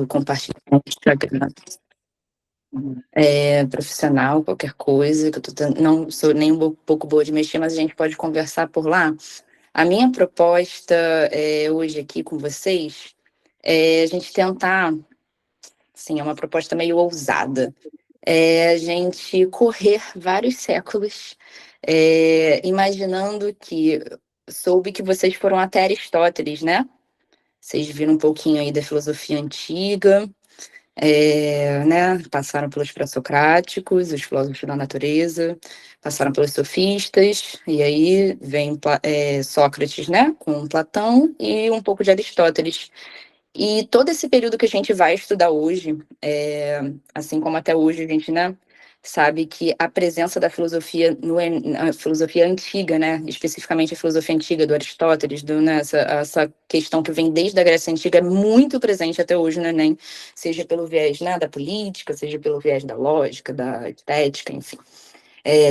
compartilhar no Instagram. Profissional, qualquer coisa, que não sou nem um pouco boa de mexer, mas a gente pode conversar por lá. A minha proposta hoje aqui com vocês é a gente tentar, sim, é uma proposta meio ousada, a gente correr vários séculos, imaginando que soube que vocês foram até Aristóteles, né? Vocês viram um pouquinho aí da filosofia antiga, né? Passaram pelos pré-socráticos, os filósofos da natureza, passaram pelos sofistas, e aí vem Sócrates, né? Com Platão e um pouco de Aristóteles. E todo esse período que a gente vai estudar hoje, assim como até hoje a gente, né, sabe que a presença da filosofia na filosofia antiga, né, especificamente a filosofia antiga do Aristóteles, né, essa questão que vem desde a Grécia Antiga é muito presente até hoje no Enem, seja pelo viés, né, da política, seja pelo viés da lógica, da estética, enfim,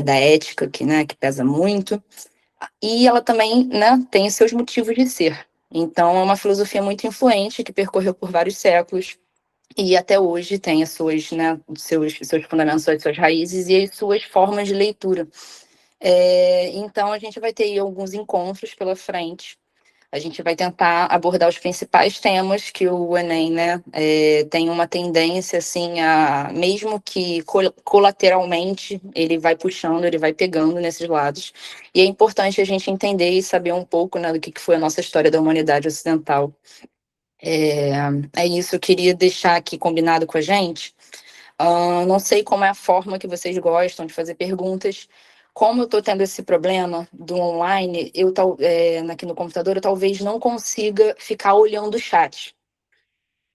da ética, que pesa muito. E ela também, né, tem seus motivos de ser. Então, é uma filosofia muito influente que percorreu por vários séculos e até hoje tem as suas, né, seus fundamentos, as suas raízes e as suas formas de leitura. Então, a gente vai ter aí alguns encontros pela frente. A gente vai tentar abordar os principais temas que o Enem, né, tem uma tendência, assim, mesmo que colateralmente, ele vai puxando, ele vai pegando nesses lados. E é importante a gente entender e saber um pouco, né, do que foi a nossa história da humanidade ocidental. É isso, eu queria deixar aqui combinado com a gente. Não sei como é a forma que vocês gostam de fazer perguntas. Como eu estou tendo esse problema do online, aqui no computador, eu talvez não consiga ficar olhando o chat,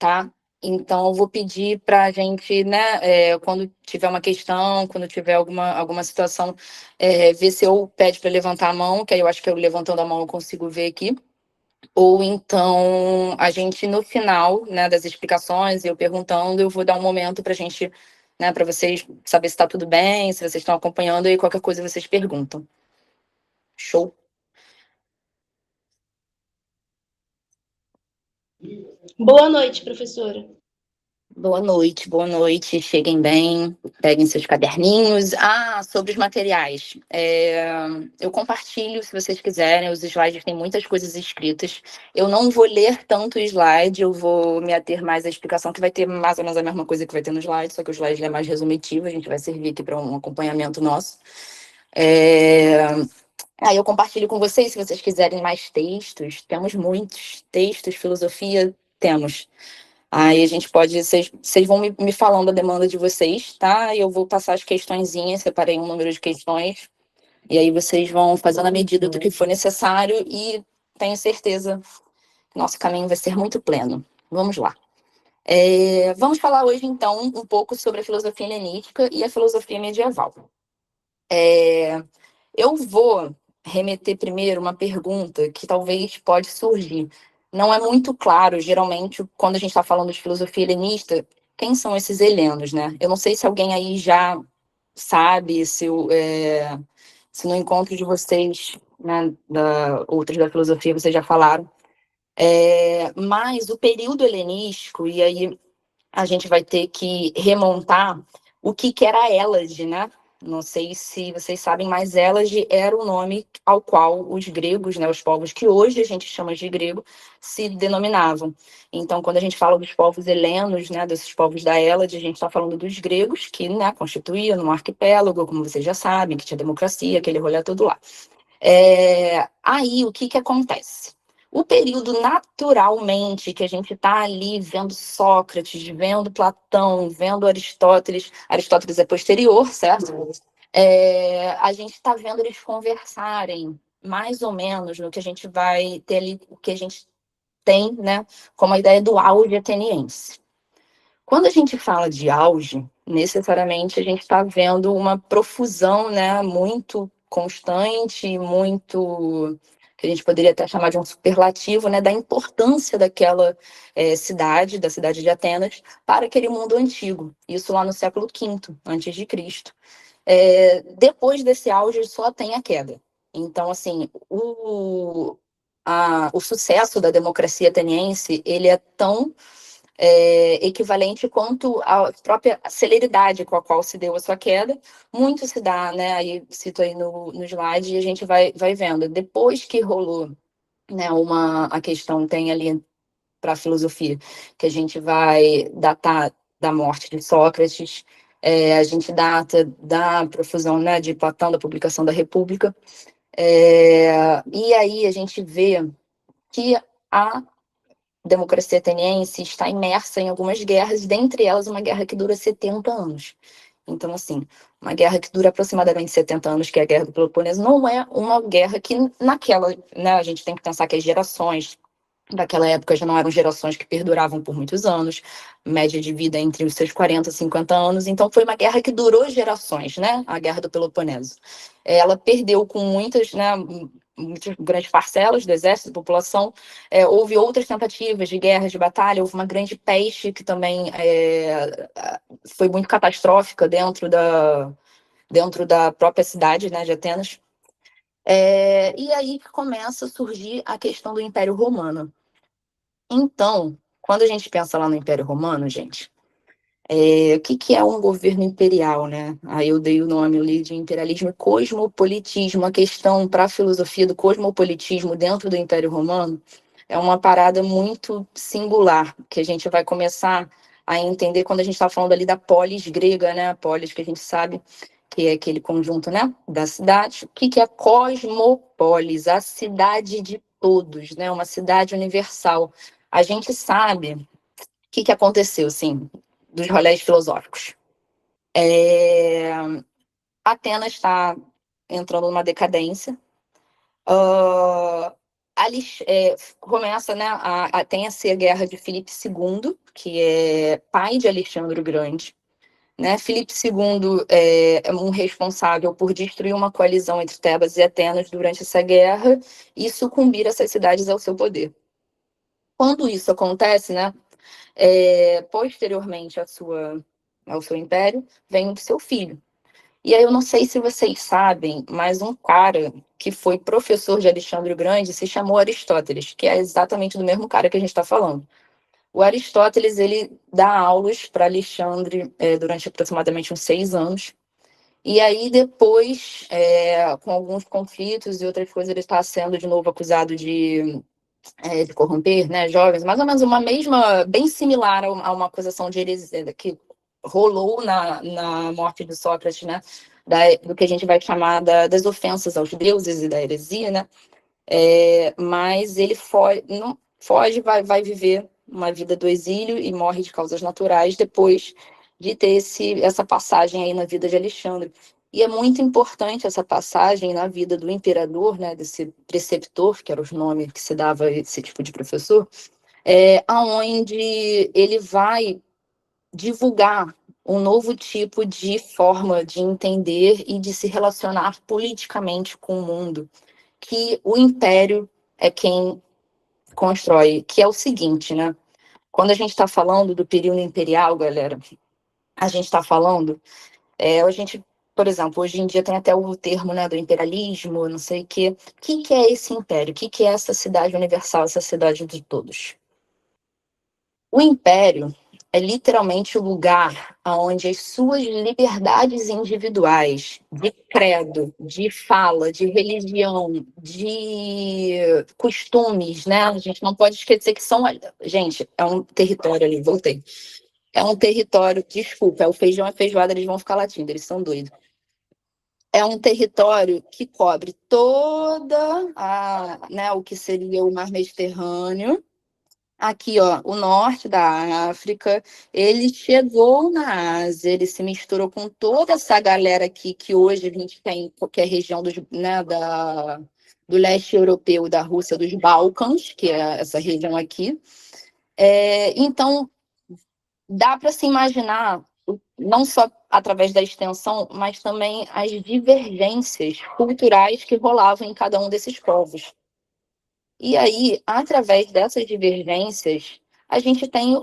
tá? Então, eu vou pedir para a gente, né, quando tiver uma questão, quando tiver alguma situação, ver se eu pede para levantar a mão, que aí eu acho que eu levantando a mão eu consigo ver aqui. Ou então, a gente, no final, né, das explicações, eu perguntando, eu vou dar um momento para a gente, né, para vocês saber se está tudo bem, se vocês estão acompanhando, e qualquer coisa vocês perguntam. Show? Boa noite, professora. Boa noite. Cheguem bem, peguem seus caderninhos. Sobre os materiais. Eu compartilho, se vocês quiserem, os slides têm muitas coisas escritas. Eu não vou ler tanto o slide, eu vou me ater mais à explicação, que vai ter mais ou menos a mesma coisa que vai ter no slide, só que o slide é mais resumitivo, a gente vai servir aqui para um acompanhamento nosso. Aí eu compartilho com vocês, se vocês quiserem mais textos, temos muitos textos, filosofia, temos. Aí a gente pode, vocês vão me falando a demanda de vocês, tá? E eu vou passar as questõezinhas, separei um número de questões, e aí vocês vão fazendo a medida do que for necessário e tenho certeza que nosso caminho vai ser muito pleno. Vamos lá. Vamos falar hoje, então, um pouco sobre a filosofia helenística e a filosofia medieval. Eu vou remeter primeiro uma pergunta que talvez pode surgir. Não é muito claro, geralmente, quando a gente está falando de filosofia helenista, quem são esses helenos, né? Eu não sei se alguém aí já sabe, se no encontro de vocês, né, outros da filosofia, vocês já falaram. Mas o período helenístico, e aí a gente vai ter que remontar o que era a Hélade, né? Não sei se vocês sabem, mas Hélade era o nome ao qual os gregos, né, os povos que hoje a gente chama de grego, se denominavam. Então, quando a gente fala dos povos helenos, né, desses povos da Hélade, a gente está falando dos gregos, que, né, constituíam um arquipélago, como vocês já sabem, que tinha democracia, aquele rolê todo lá. Aí, o que acontece? O período naturalmente que a gente está ali vendo Sócrates, vendo Platão, vendo Aristóteles é posterior, certo? A gente está vendo eles conversarem mais ou menos no que a gente vai ter ali, o que a gente tem, né, como a ideia do auge ateniense. Quando a gente fala de auge, necessariamente a gente está vendo uma profusão, né, muito constante, muito que a gente poderia até chamar de um superlativo, né, da importância daquela cidade, da cidade de Atenas, para aquele mundo antigo. Isso lá no século V antes de Cristo. Depois desse auge só tem a queda. Então, assim, o sucesso da democracia ateniense ele é tão equivalente quanto à própria celeridade com a qual se deu a sua queda. Muito se dá, né? Aí cito aí no slide e a gente vai vendo. Depois que rolou, né, a questão tem ali para a filosofia, que a gente vai datar da morte de Sócrates, a gente data da profusão, né, de Platão, da publicação da República, e aí a gente vê que a democracia ateniense está imersa em algumas guerras, dentre elas uma guerra que dura 70 anos. Então, assim, uma guerra que dura aproximadamente 70 anos, que é a Guerra do Peloponeso, não é uma guerra que naquela, né, a gente tem que pensar que as gerações daquela época já não eram gerações que perduravam por muitos anos, média de vida entre os seus 40 e 50 anos, então foi uma guerra que durou gerações, né? A Guerra do Peloponeso. Ela perdeu com muitas, né, muitas grandes parcelas do exército, da população. Houve outras tentativas de guerra, de batalha, houve uma grande peste que também foi muito catastrófica dentro da própria cidade, né, de Atenas. E aí que começa a surgir a questão do Império Romano. Então, quando a gente pensa lá no Império Romano, gente, o que é um governo imperial, né? Aí eu dei o nome ali de imperialismo e cosmopolitismo. A questão para a filosofia do cosmopolitismo dentro do Império Romano é uma parada muito singular, que a gente vai começar a entender quando a gente está falando ali da polis grega, né? A polis que a gente sabe que é aquele conjunto, né, da cidade. O que é cosmopolis? A cidade de todos, né? Uma cidade universal. A gente sabe o que aconteceu, assim, dos rolés filosóficos. Atenas está entrando numa decadência. Começa, né, tem-se a guerra de Filipe II, que é pai de Alexandre o Grande. Né? Filipe II é um responsável por destruir uma coalizão entre Tebas e Atenas durante essa guerra e sucumbir essas cidades ao seu poder. Quando isso acontece, né, posteriormente ao seu império, vem o seu filho. E aí eu não sei se vocês sabem, mas um cara que foi professor de Alexandre o Grande se chamou Aristóteles, que é exatamente do mesmo cara que a gente está falando. O Aristóteles, ele dá aulas para Alexandre durante aproximadamente uns 6 anos. E aí depois, com alguns conflitos e outras coisas, ele está sendo de novo acusado de corromper, né, jovens, mais ou menos uma mesma, bem similar a uma acusação de heresia que rolou na morte de Sócrates, né, do que a gente vai chamar das ofensas aos deuses e da heresia, né, mas ele não foge, vai viver uma vida do exílio e morre de causas naturais depois de ter essa passagem aí na vida de Alexandre. E é muito importante essa passagem na vida do imperador, né, desse preceptor, que era o nome que se dava a esse tipo de professor, aonde ele vai divulgar um novo tipo de forma de entender e de se relacionar politicamente com o mundo, que o império é quem constrói, que é o seguinte, né? Quando a gente está falando do período imperial, galera, a gente está falando, por exemplo, hoje em dia tem até o termo, né, do imperialismo, não sei o quê. O que é esse império? O que é essa cidade universal, essa cidade de todos? O império é literalmente o lugar onde as suas liberdades individuais, de credo, de fala, de religião, de costumes, né? A gente não pode esquecer que Gente, é um território ali, voltei. É um território, desculpa, é o feijão e a feijoada, eles vão ficar latindo, eles são doidos. É um território que cobre né, o que seria o mar Mediterrâneo. Aqui, ó, o norte da África, ele chegou na Ásia, ele se misturou com toda essa galera aqui que hoje a gente tem, que é a região né, do leste europeu, da Rússia, dos Balcãs, que é essa região aqui. Então, dá para se imaginar, não só através da extensão, mas também as divergências culturais que rolavam em cada um desses povos. E aí, através dessas divergências, a gente tem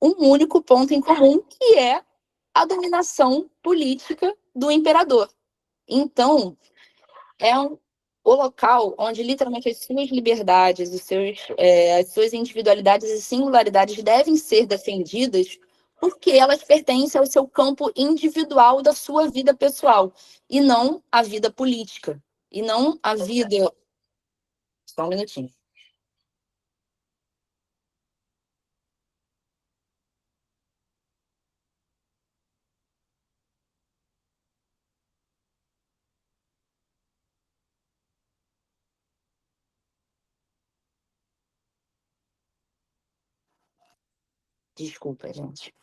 um único ponto em comum, que é a dominação política do imperador. Então, o local onde literalmente as suas liberdades, as suas individualidades e singularidades devem ser defendidas porque elas pertencem ao seu campo individual da sua vida pessoal e não à vida política. E não à vida. Só um minutinho. Desculpa, gente.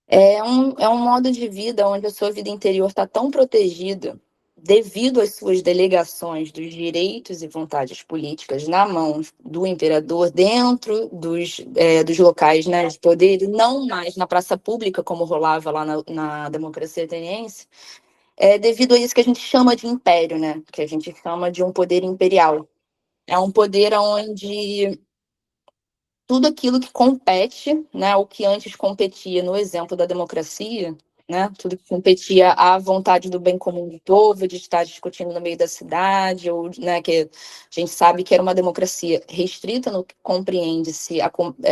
É um modo de vida onde a sua vida interior está tão protegida devido às suas delegações dos direitos e vontades políticas na mão do imperador dentro dos locais, né, de poder, e não mais na praça pública, como rolava lá na democracia ateniense, devido a isso que a gente chama de império, né, que a gente chama de um poder imperial. É um poder onde tudo aquilo que compete, né, o que antes competia no exemplo da democracia, né, tudo que competia à vontade do bem comum do povo, de estar discutindo no meio da cidade, ou, né, que a gente sabe que era uma democracia restrita no que compreende-se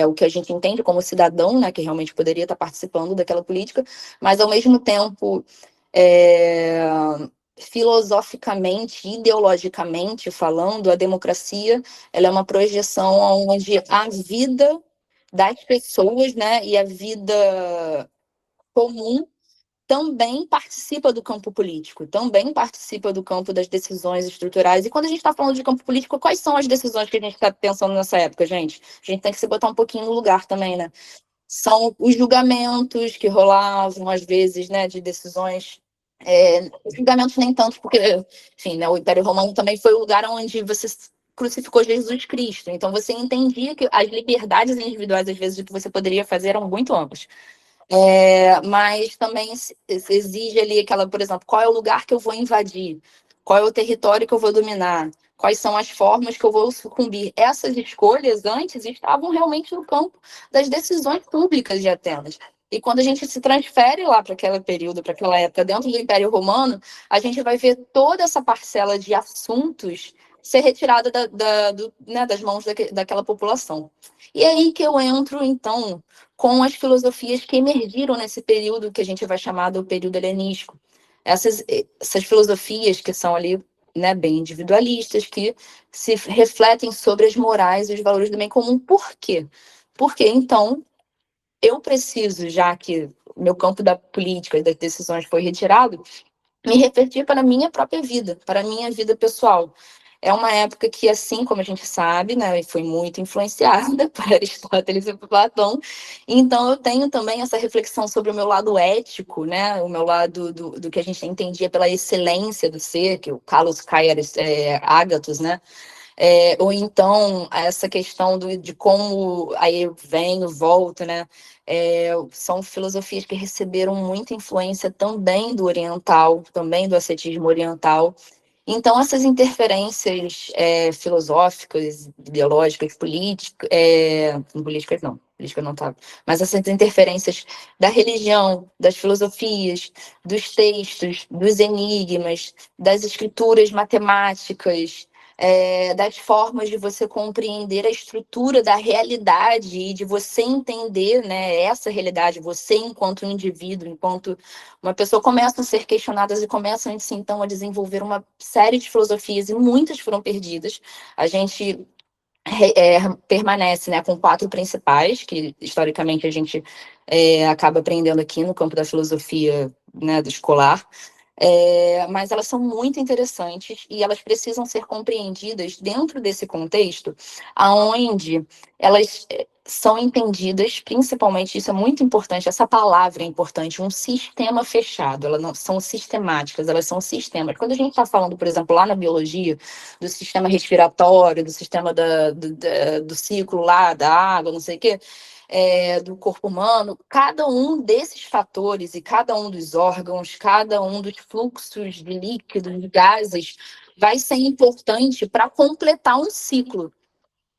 o que a gente entende como cidadão, né, que realmente poderia estar participando daquela política, mas ao mesmo tempo é, filosoficamente, ideologicamente falando, a democracia ela é uma projeção onde a vida das pessoas, né, e a vida comum também participa do campo político, também participa do campo das decisões estruturais. E quando a gente está falando de campo político, quais são as decisões que a gente está pensando nessa época, gente? A gente tem que se botar um pouquinho no lugar também, né? São os julgamentos que rolavam, às vezes, né, de decisões. Julgamentos nem tanto, porque, enfim, né, o Império Romano também foi o lugar onde você crucificou Jesus Cristo. Então, você entendia que as liberdades individuais, às vezes, o que você poderia fazer eram muito amplas. Mas também se exige ali aquela, por exemplo, qual é o lugar que eu vou invadir? Qual é o território que eu vou dominar? Quais são as formas que eu vou sucumbir? Essas escolhas antes estavam realmente no campo das decisões públicas de Atenas. E quando a gente se transfere lá para aquele período, para aquela época, dentro do Império Romano, a gente vai ver toda essa parcela de assuntos ser retirada né, das mãos daquela população. E é aí que eu entro, então, com as filosofias que emergiram nesse período que a gente vai chamar do período helenístico. Essas filosofias que são ali, né, bem individualistas, que se refletem sobre as morais e os valores do bem comum. Por quê? Porque, então, eu preciso, já que o meu campo da política e das decisões foi retirado, me refletir para a minha própria vida, para a minha vida pessoal. É uma época que, assim como a gente sabe, né, foi muito influenciada por Aristóteles e por Platão. Então, eu tenho também essa reflexão sobre o meu lado ético, né, o meu lado do que a gente entendia pela excelência do ser, que o Carlos Caires Ágatos, né, ou então essa questão de como aí eu venho, volto, né? São filosofias que receberam muita influência também do oriental, também do ascetismo oriental. Então, essas interferências filosóficas, ideológicas, políticas não, política não tá, mas essas interferências da religião, das filosofias, dos textos, dos enigmas, das escrituras matemáticas, das formas de você compreender a estrutura da realidade e de você entender, né, essa realidade, você enquanto indivíduo, enquanto uma pessoa, começam a ser questionadas e começam assim, então a desenvolver uma série de filosofias e muitas foram perdidas. A gente permanece, né, com 4 principais, que historicamente a gente acaba aprendendo aqui no campo da filosofia, né, do escolar, mas elas são muito interessantes e elas precisam ser compreendidas dentro desse contexto, aonde elas são entendidas, principalmente, isso é muito importante, essa palavra é importante, um sistema fechado, elas não são sistemáticas, elas são sistemas. Quando a gente está falando, por exemplo, lá na biologia, do sistema respiratório, do sistema do ciclo lá, da água, não sei o quê, do corpo humano, cada um desses fatores e cada um dos órgãos, cada um dos fluxos de líquidos, de gases, vai ser importante para completar um ciclo.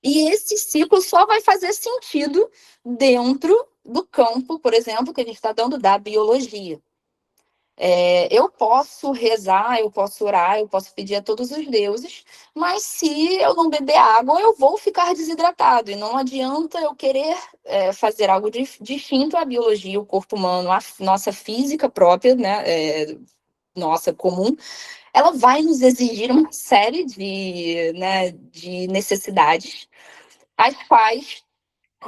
E esse ciclo só vai fazer sentido dentro do campo, por exemplo, que a gente está dando da biologia. Eu posso rezar, eu posso orar, eu posso pedir a todos os deuses, mas se eu não beber água, eu vou ficar desidratado. E não adianta eu querer fazer algo distinto à biologia, o corpo humano, a nossa física própria, né, nossa comum, ela vai nos exigir uma série de necessidades, as quais,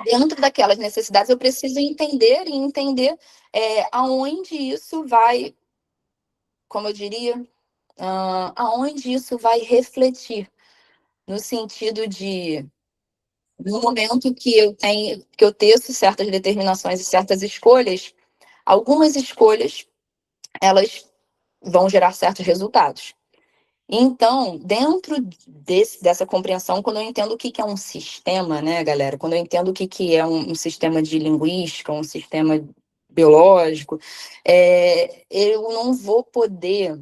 dentro daquelas necessidades, eu preciso entender aonde isso vai, como eu diria, aonde isso vai refletir, no sentido de, no momento que eu teço certas determinações e certas escolhas, algumas escolhas, elas vão gerar certos resultados. Então, dentro dessa compreensão, quando eu entendo o que é um sistema, né, galera? Quando eu entendo o que é um sistema de linguística, um sistema biológico, eu não vou poder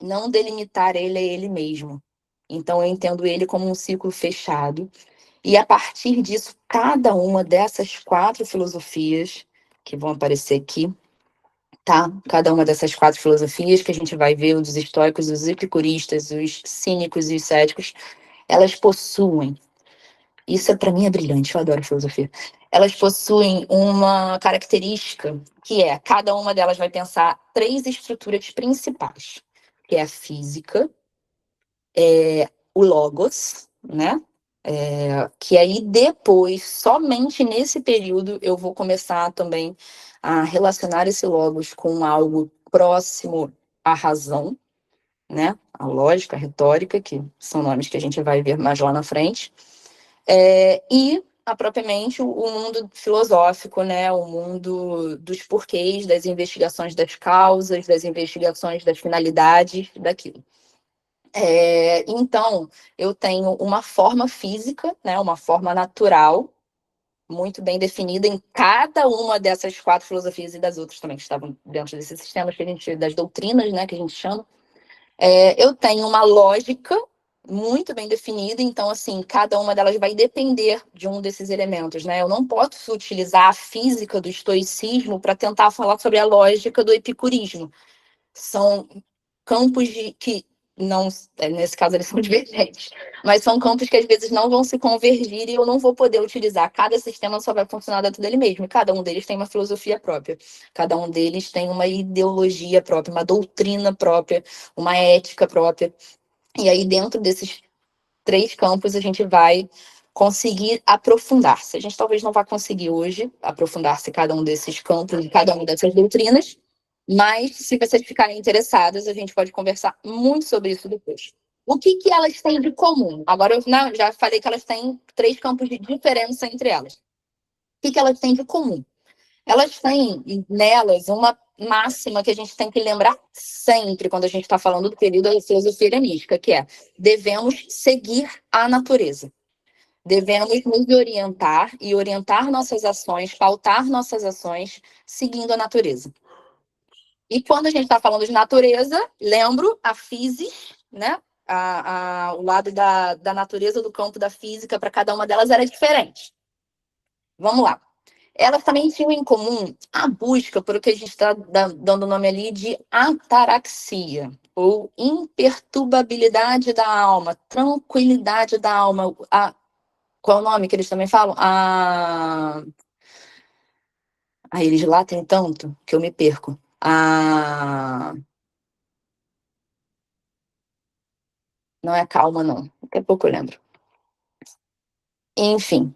não delimitar ele a ele mesmo. Então, eu entendo ele como um ciclo fechado. E, a partir disso, cada uma dessas 4 filosofias que vão aparecer aqui, tá? Cada uma dessas 4 filosofias que a gente vai ver, os estoicos, os epicuristas, os cínicos e os céticos, elas possuem, isso para mim é brilhante, eu adoro filosofia, elas possuem uma característica que cada uma delas vai pensar 3 estruturas principais, que é a física, o logos, né? Que aí depois, somente nesse período, eu vou começar também a relacionar esse logos com algo próximo à razão, né? A lógica, a retórica, que são nomes que a gente vai ver mais lá na frente, e propriamente o mundo filosófico, né? O mundo dos porquês, das investigações das causas, das investigações das finalidades daquilo. Então, eu tenho uma forma física, né, uma forma natural, muito bem definida em cada uma dessas 4 filosofias e das outras também que estavam dentro desses sistemas das doutrinas, né, que a gente chama. Eu tenho uma lógica muito bem definida, então, assim, cada uma delas vai depender de um desses elementos, né? Eu não posso utilizar a física do estoicismo para tentar falar sobre a lógica do epicurismo. São campos que não, nesse caso eles são divergentes, mas são campos que às vezes não vão se convergir e eu não vou poder utilizar. Cada sistema só vai funcionar dentro dele mesmo, e cada um deles tem uma filosofia própria, cada um deles tem uma ideologia própria, uma doutrina própria, uma ética própria. E aí, dentro desses 3 campos, a gente vai conseguir aprofundar-se. A gente talvez não vá conseguir hoje aprofundar-se em cada um desses campos, em cada uma dessas doutrinas, mas se vocês ficarem interessadas, a gente pode conversar muito sobre isso depois. O que elas têm de comum? Agora, eu já falei que elas têm 3 campos de diferença entre elas. O que elas têm de comum? Elas têm nelas uma máxima que a gente tem que lembrar sempre quando a gente está falando do período da filosofia helenística, que é: devemos seguir a natureza. Devemos nos orientar e orientar nossas ações, pautar nossas ações seguindo a natureza. E quando a gente está falando de natureza, lembro a physis, né? O lado da natureza do campo da física para cada uma delas era diferente. Vamos lá. Elas também tinham em comum a busca por o que a gente está dando o nome ali de ataraxia, ou imperturbabilidade da alma, tranquilidade da alma. Qual é o nome que eles também falam? Eles lá tem tanto que eu me perco. Não é calma, não. Daqui a pouco eu lembro. Enfim.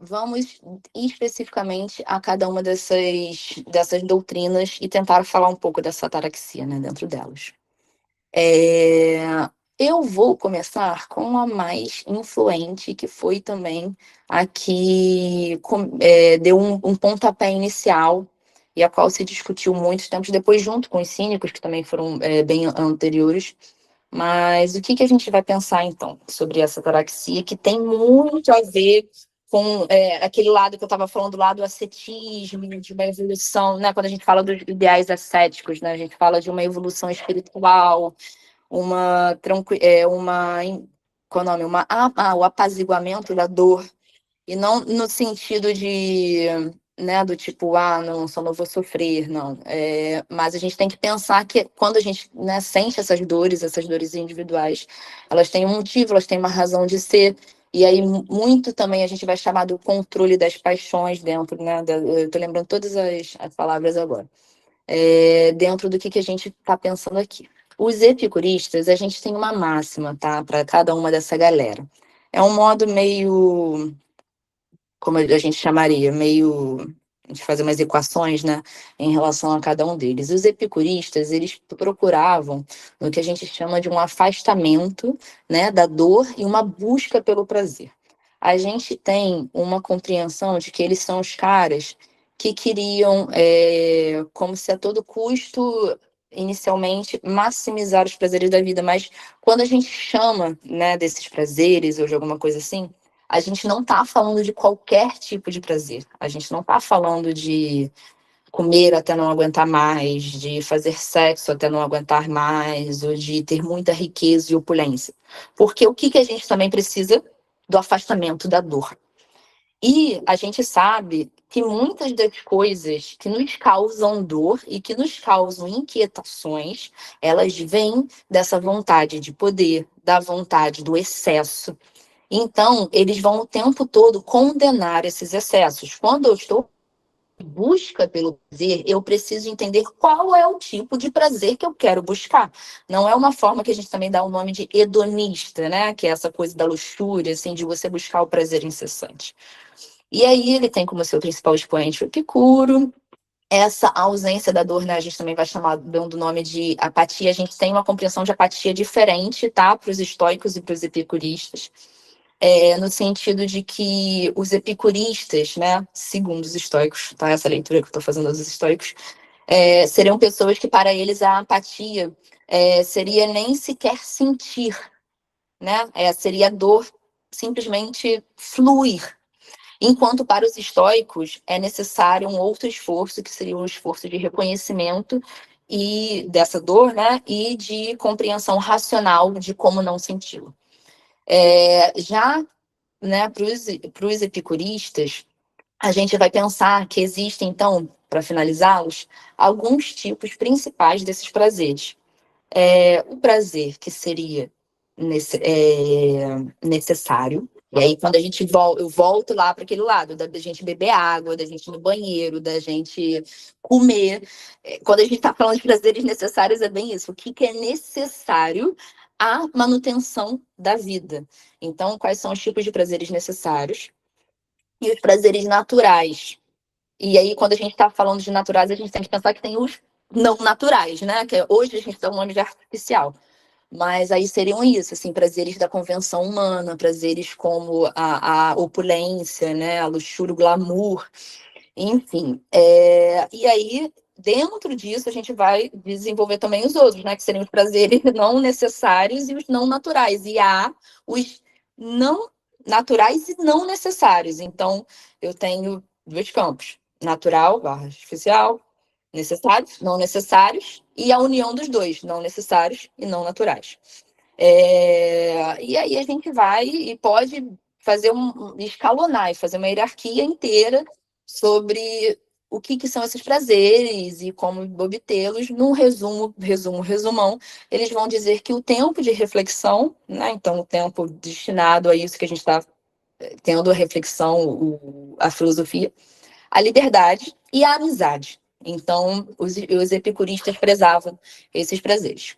Vamos especificamente a cada uma dessas doutrinas e tentar falar um pouco dessa ataraxia, né, dentro delas. Eu vou começar com a mais influente, que foi também a que deu um pontapé inicial e a qual se discutiu muitos tempos depois, junto com os cínicos, que também foram bem anteriores. Mas o que a gente vai pensar, então, sobre essa ataraxia, que tem muito a ver com aquele lado que eu estava falando, lá do ascetismo, de uma evolução, né? Quando a gente fala dos ideais ascéticos, né? A gente fala de uma evolução espiritual, qual é o nome? O apaziguamento da dor, e não no sentido de né, do tipo, não, só não vou sofrer, não. Mas a gente tem que pensar que quando a gente, né, sente essas dores individuais, elas têm um motivo, elas têm uma razão de ser, e aí muito também a gente vai chamar do controle das paixões dentro, né, eu tô lembrando todas as palavras agora, dentro do que a gente está pensando aqui. Os epicuristas, a gente tem uma máxima, tá, para cada uma dessa galera. É um modo meio, como a gente chamaria, meio de fazer umas equações, né, em relação a cada um deles. Os epicuristas, eles procuravam no que a gente chama de um afastamento, né, da dor e uma busca pelo prazer. A gente tem uma compreensão de que eles são os caras que queriam, como se a todo custo, inicialmente, maximizar os prazeres da vida, mas quando a gente chama, né, desses prazeres ou de alguma coisa assim, a gente não está falando de qualquer tipo de prazer. A gente não está falando de comer até não aguentar mais, de fazer sexo até não aguentar mais, ou de ter muita riqueza e opulência. Porque o que a gente também precisa? Do afastamento da dor. E a gente sabe que muitas das coisas que nos causam dor e que nos causam inquietações, elas vêm dessa vontade de poder, da vontade do excesso. Então, eles vão o tempo todo condenar esses excessos. Quando eu estou em busca pelo prazer, eu preciso entender qual é o tipo de prazer que eu quero buscar. Não é uma forma que a gente também dá o nome de hedonista, né? Que é essa coisa da luxúria, assim, de você buscar o prazer incessante. E aí ele tem como seu principal expoente o Epicuro. Essa ausência da dor, né, a gente também vai chamar, dando o nome de apatia. A gente tem uma compreensão de apatia diferente, tá? Para os estoicos e para os epicuristas. No sentido de que os epicuristas, né, segundo os estoicos, tá? Essa leitura que eu estou fazendo dos estoicos, seriam pessoas que, para eles, a apatia seria nem sequer sentir, né? Seria a dor simplesmente fluir. Enquanto para os estoicos é necessário um outro esforço, que seria um esforço de reconhecimento e dessa dor, né? E de compreensão racional de como não senti-lo. Já, né, para os epicuristas, a gente vai pensar que existem, então, para finalizá-los, alguns tipos principais desses prazeres. O prazer que seria necessário. E aí, quando a gente volta, eu volto lá para aquele lado, da gente beber água, da gente ir no banheiro, da gente comer. Quando a gente está falando de prazeres necessários, é bem isso. O que é necessário à manutenção da vida? Então, quais são os tipos de prazeres necessários? E os prazeres naturais. E aí, quando a gente está falando de naturais, a gente tem que pensar que tem os não naturais, né? Que hoje a gente dá um nome de artificial. Mas aí seriam isso, assim, prazeres da convenção humana, prazeres como a opulência, né? A luxúria, o glamour, enfim. E aí, dentro disso, a gente vai desenvolver também os outros, né? Que seriam os prazeres não necessários e os não naturais. E há os não naturais e não necessários. Então, eu tenho dois campos: natural, barra artificial, necessários, não necessários, e a união dos dois, não necessários e não naturais. E aí a gente vai e pode fazer escalonar e fazer uma hierarquia inteira sobre o que são esses prazeres e como obtê-los. Num resumão, eles vão dizer que o tempo de reflexão, né, então o tempo destinado a isso que a gente está tendo a reflexão, a filosofia, a liberdade e a amizade. Então, os epicuristas prezavam esses prazeres.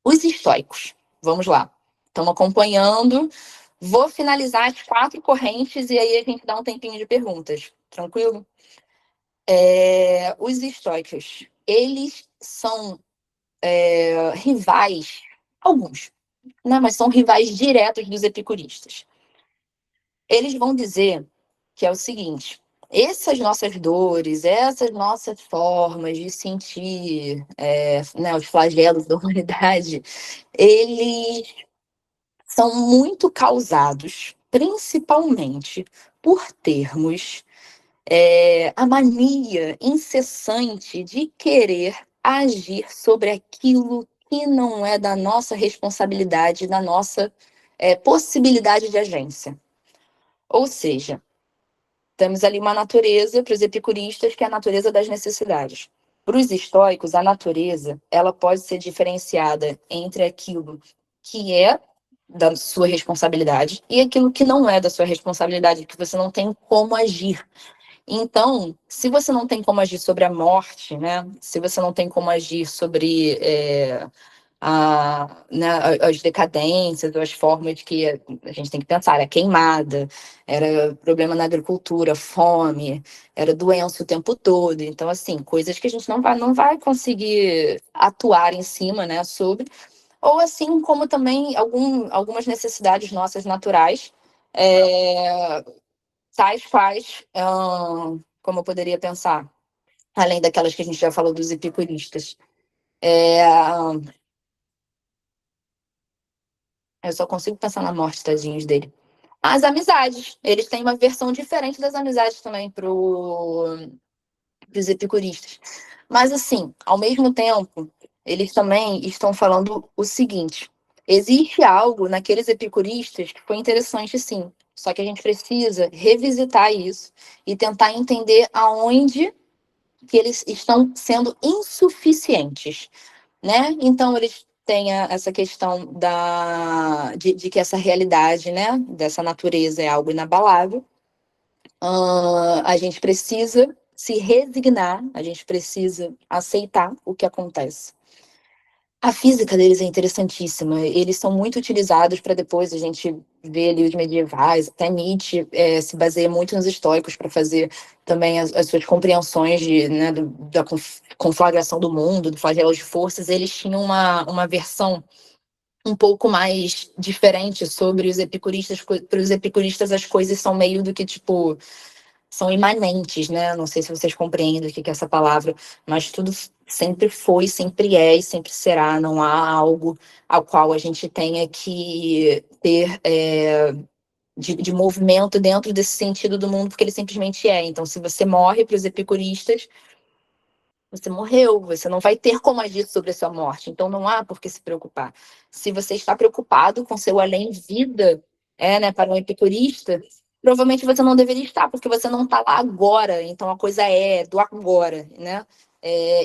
Os estoicos, vamos lá, estamos acompanhando. Vou finalizar as 4 correntes e aí a gente dá um tempinho de perguntas. Tranquilo? Os estoicos, eles são rivais, alguns, né, mas são rivais diretos dos epicuristas. Eles vão dizer que é o seguinte: essas nossas dores, essas nossas formas de sentir, né, os flagelos da humanidade, eles são muito causados, principalmente, por termos a mania incessante de querer agir sobre aquilo que não é da nossa responsabilidade, da nossa possibilidade de agência. Ou seja, temos ali uma natureza para os epicuristas, que é a natureza das necessidades. Para os estoicos, a natureza ela pode ser diferenciada entre aquilo que é da sua responsabilidade e aquilo que não é da sua responsabilidade, que você não tem como agir. Então, se você não tem como agir sobre a morte, né? Se você não tem como agir sobre né, as decadências, ou as formas que a gente tem que pensar, era queimada, era problema na agricultura, fome, era doença o tempo todo. Então, assim, coisas que a gente não vai conseguir atuar em cima, né, sobre, ou assim como também algumas necessidades nossas naturais, é, tais quais, como eu poderia pensar, além daquelas que a gente já falou dos epicuristas. É, eu só consigo pensar na morte, tadinhos dele. As amizades. Eles têm uma versão diferente das amizades também pros epicuristas. Mas, assim, ao mesmo tempo, eles também estão falando o seguinte: existe algo naqueles epicuristas que foi interessante, sim. Só que a gente precisa revisitar isso e tentar entender aonde que eles estão sendo insuficientes, né? Então, eles têm essa questão de que essa realidade, né, dessa natureza é algo inabalável. A gente precisa se resignar, a gente precisa aceitar o que acontece. A física deles é interessantíssima, eles são muito utilizados para depois a gente ver ali os medievais, até Nietzsche se baseia muito nos estoicos para fazer também as suas compreensões né, da conflagração do mundo, do flagelo de forças. Eles tinham uma versão um pouco mais diferente sobre os epicuristas. Para os epicuristas as coisas são meio do que tipo são imanentes, né? Não sei se vocês compreendem o que é essa palavra, mas tudo sempre foi, sempre é e sempre será. Não há algo ao qual a gente tenha que ter de movimento dentro desse sentido do mundo, porque ele simplesmente é. Então, se você morre para os epicuristas, você morreu, você não vai ter como agir sobre a sua morte, então não há por que se preocupar. Se você está preocupado com seu além-vida, né, para um epicurista, provavelmente você não deveria estar, porque você não está lá agora, então a coisa é do agora, né?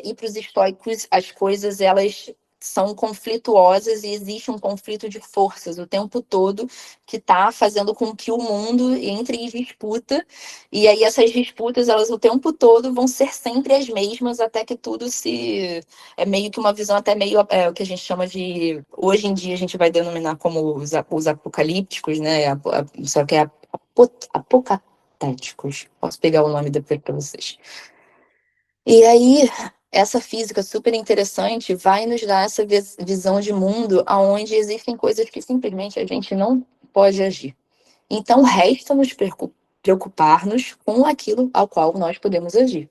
E para os estoicos, as coisas, elas são conflituosas e existe um conflito de forças o tempo todo que está fazendo com que o mundo entre em disputa e aí essas disputas, elas o tempo todo vão ser sempre as mesmas, até que tudo se... É meio que uma visão até meio... o que a gente chama de... Hoje em dia a gente vai denominar como os apocalípticos, né? Só que é apocatéticos. Posso pegar o nome depois para vocês. E aí, essa física super interessante vai nos dar essa visão de mundo onde existem coisas que simplesmente a gente não pode agir. Então, resta nos preocupar-nos com aquilo ao qual nós podemos agir.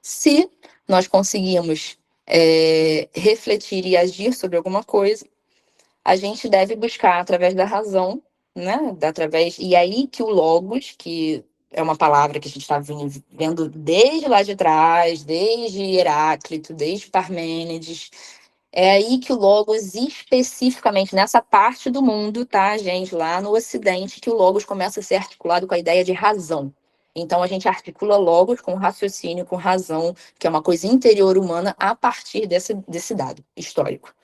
Se nós conseguimos refletir e agir sobre alguma coisa, a gente deve buscar através da razão, né? E aí que o logos, que é uma palavra que a gente está vendo desde lá de trás, desde Heráclito, desde Parmênides, é aí que o Logos, especificamente nessa parte do mundo, tá, gente? Lá no Ocidente, que o Logos começa a ser articulado com a ideia de razão. Então, a gente articula Logos com raciocínio, com razão, que é uma coisa interior humana, a partir desse dado histórico.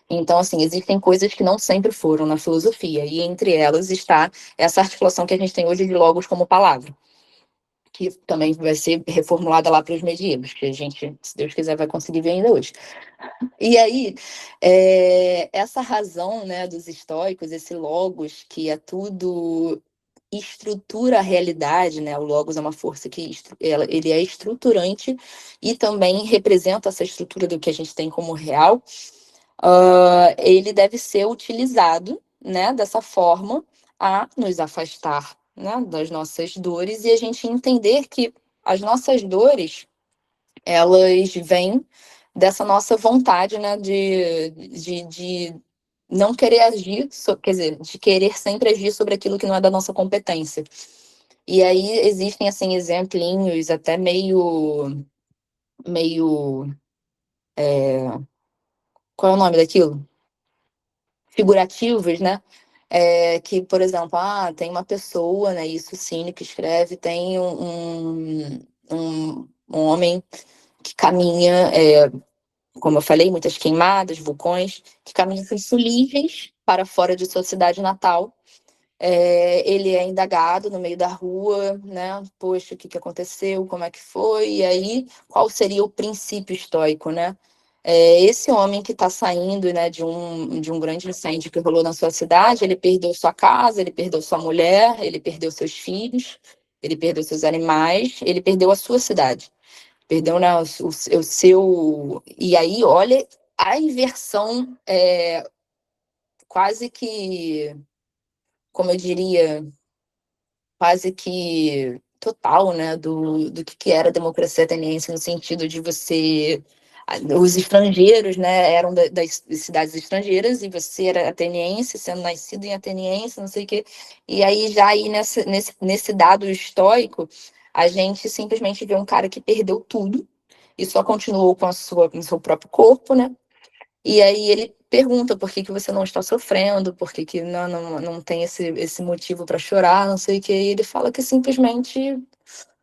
Então, assim, existem coisas que não sempre foram na filosofia, e entre elas está essa articulação que a gente tem hoje de Logos como palavra, que também vai ser reformulada lá para os medievos, que a gente, se Deus quiser, vai conseguir ver ainda hoje. E aí, essa razão, né, dos estoicos, esse logos, que é tudo estrutura a realidade, né? O logos é uma força que ele é estruturante e também representa essa estrutura do que a gente tem como real. Ele deve ser utilizado, né, dessa forma a nos afastar, né, das nossas dores e a gente entender que as nossas dores, elas vêm dessa nossa vontade, né, de não querer agir, quer dizer, de querer sempre agir sobre aquilo que não é da nossa competência. E aí existem, assim, exemplinhos até meio, qual é o nome daquilo? Figurativos, né? que, por exemplo, tem uma pessoa, né, isso Cine que escreve, tem um homem que caminha, como eu falei, muitas queimadas, vulcões, que caminha sem fuligens para fora de sua cidade natal. Ele é indagado no meio da rua, né? Poxa, o que aconteceu? Como é que foi? E aí, qual seria o princípio estoico, né? Esse homem que está saindo, né, de um grande incêndio que rolou na sua cidade, ele perdeu sua casa, ele perdeu sua mulher, ele perdeu seus filhos, ele perdeu seus animais, ele perdeu a sua cidade, perdeu, né, o seu... E aí, olha a inversão, quase que, como eu diria, quase que total, né, do que era a democracia ateniense, no sentido de você... Os estrangeiros, né, eram das cidades estrangeiras e você era ateniense, sendo nascido em ateniense, não sei o quê. E aí, já aí nesse dado estoico, a gente simplesmente vê um cara que perdeu tudo e só continuou com com o seu próprio corpo, né? E aí ele pergunta por que você não está sofrendo, por que não tem esse motivo para chorar, não sei o que. E ele fala que simplesmente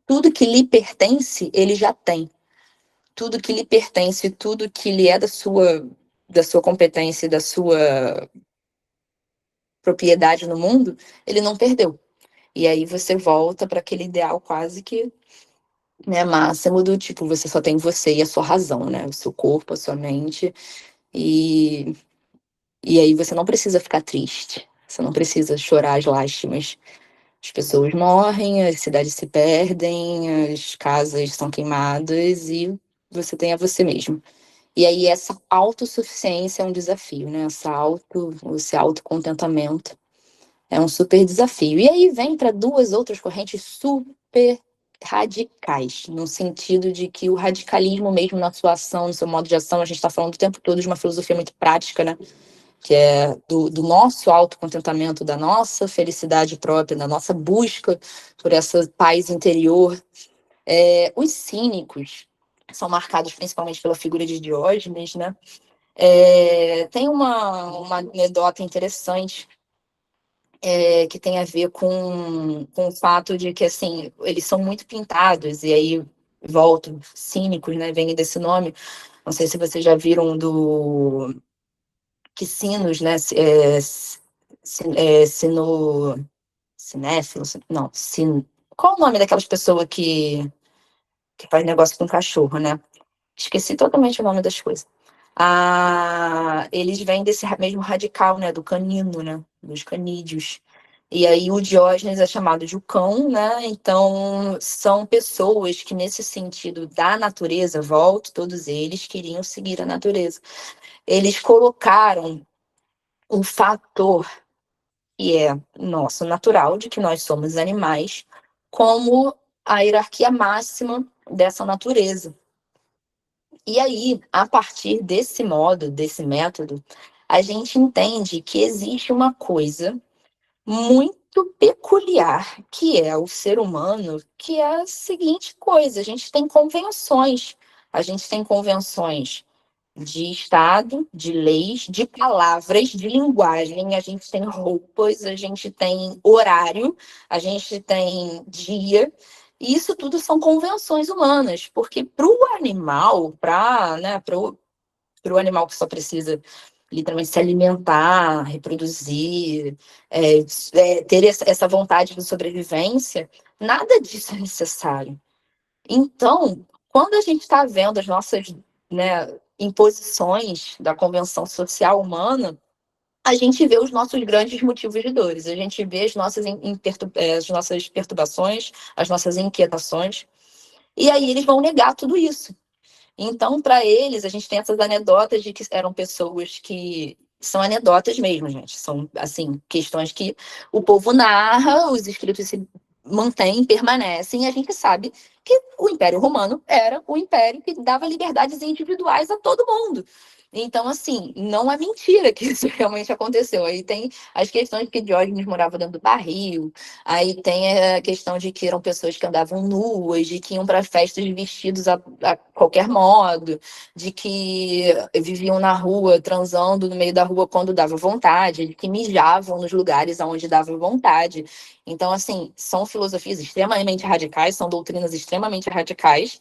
tudo que lhe pertence, ele já tem. Tudo que lhe pertence, tudo que lhe é da sua competência, da sua propriedade no mundo, ele não perdeu. E aí você volta para aquele ideal quase que, né, máximo do tipo, você só tem você e a sua razão, né? O seu corpo, a sua mente. E E aí você não precisa ficar triste, você não precisa chorar as lástimas. As pessoas morrem, as cidades se perdem, as casas são queimadas e você tem a você mesmo. E aí essa autossuficiência é um desafio, né? Esse autocontentamento é um super desafio. E aí vem para duas outras correntes super radicais, no sentido de que o radicalismo mesmo na sua ação, no seu modo de ação, a gente está falando o tempo todo de uma filosofia muito prática, né? Que é do nosso autocontentamento, da nossa felicidade própria, da nossa busca por essa paz interior. Os cínicos são marcados principalmente pela figura de Diógenes, né? Tem uma anedota interessante, que tem a ver com o fato de que, assim, eles são muito pintados, e aí volto, cínicos, né? Vem desse nome. Não sei se vocês já viram do que sinos, né? Cinéfilo, não, qual o nome daquelas pessoas que faz negócio com cachorro, né? Esqueci totalmente o nome das coisas. Eles vêm desse mesmo radical, né? Do canino, né? Dos canídeos. E aí o Diógenes é chamado de o cão, né? Então são pessoas que, nesse sentido da natureza, volto, todos eles queriam seguir a natureza. Eles colocaram um fator que é nosso natural, de que nós somos animais, como a hierarquia máxima dessa natureza. E aí, a partir desse modo, desse método, a gente entende que existe uma coisa muito peculiar, que é o ser humano, que é a seguinte coisa: a gente tem convenções. A gente tem convenções de Estado, de leis, de palavras, de linguagem. A gente tem roupas, a gente tem horário, a gente tem dia. E isso tudo são convenções humanas, porque para o animal, né, pro animal que só precisa literalmente se alimentar, reproduzir, ter essa vontade de sobrevivência, nada disso é necessário. Então, quando a gente está vendo as nossas, né, imposições da convenção social humana, a gente vê os nossos grandes motivos de dores, a gente vê as nossas perturbações, as nossas inquietações, e aí eles vão negar tudo isso. Então, para eles, a gente tem essas anedotas de que eram pessoas que são anedotas mesmo, gente. São, assim, questões que o povo narra, os escritos se mantêm, permanecem, e a gente sabe que o Império Romano era o império que dava liberdades individuais a todo mundo. Então, assim, não é mentira que isso realmente aconteceu. Aí tem as questões de que Diógenes morava dentro do barril, aí tem a questão de que eram pessoas que andavam nuas, de que iam para festas vestidos a qualquer modo, de que viviam na rua, transando no meio da rua quando dava vontade, de que mijavam nos lugares onde dava vontade. Então, assim, são filosofias extremamente radicais, são doutrinas extremamente radicais.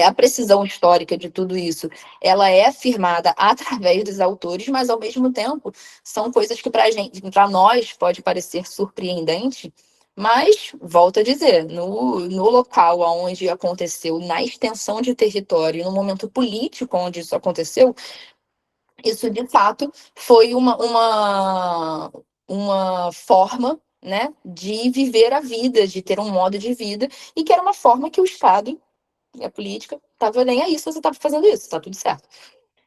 A precisão histórica de tudo isso, ela é afirmada através dos autores, mas ao mesmo tempo são coisas que para nós pode parecer surpreendente, mas volto a dizer, no local onde aconteceu, na extensão de território, no momento político onde isso aconteceu, isso de fato foi uma forma, né, de viver a vida, de ter um modo de vida, e que era uma forma que o Estado e a política estava nem aí se você estava fazendo isso, está tudo certo.